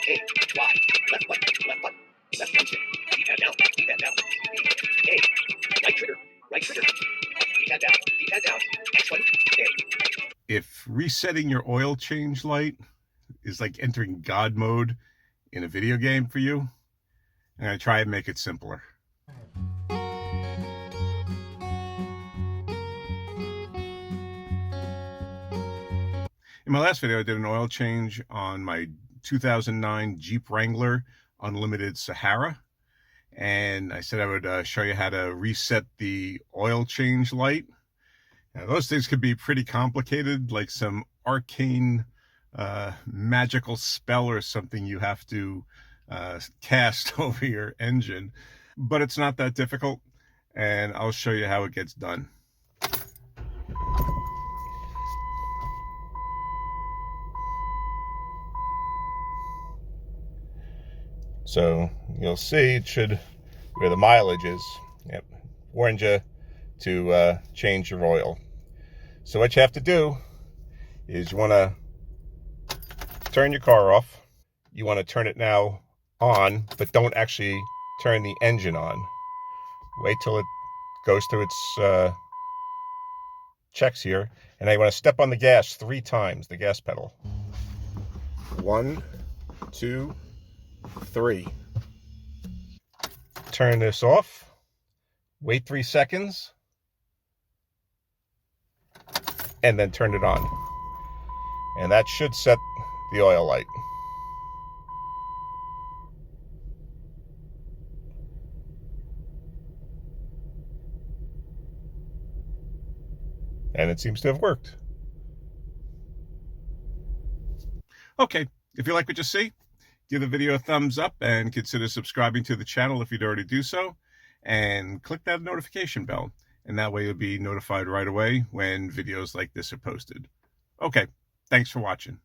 A, Y, left button, left thumbstick, D-pad down, A, right trigger, D-pad down, X button, A. If resetting your oil change light is like entering God mode in a video game for you, I'm going to try and make it simpler. In my last video, I did an oil change on my 2009 Jeep Wrangler Unlimited Sahara. And I said I would show you how to reset the oil change light. Now, those things could be pretty complicated, like some arcane magical spell or something you have to cast over your engine. But it's not that difficult, and I'll show you how it gets done. So you'll see it should, where the mileage is, yep, warned you to change your oil. So what you have to do is you want to turn your car off. You want to turn it now on, but don't actually turn the engine on. Wait till it goes through its checks here. And now you want to step on the gas 3 times, the gas pedal. 1, 2, 3. Turn this off. Wait 3 seconds. And then turn it on. And that should set the oil light. And it seems to have worked. Okay, if you like what you see, give the video a thumbs up and consider subscribing to the channel if you'd already do so. And click that notification bell. And that way you'll be notified right away when videos like this are posted. Okay, thanks for watching.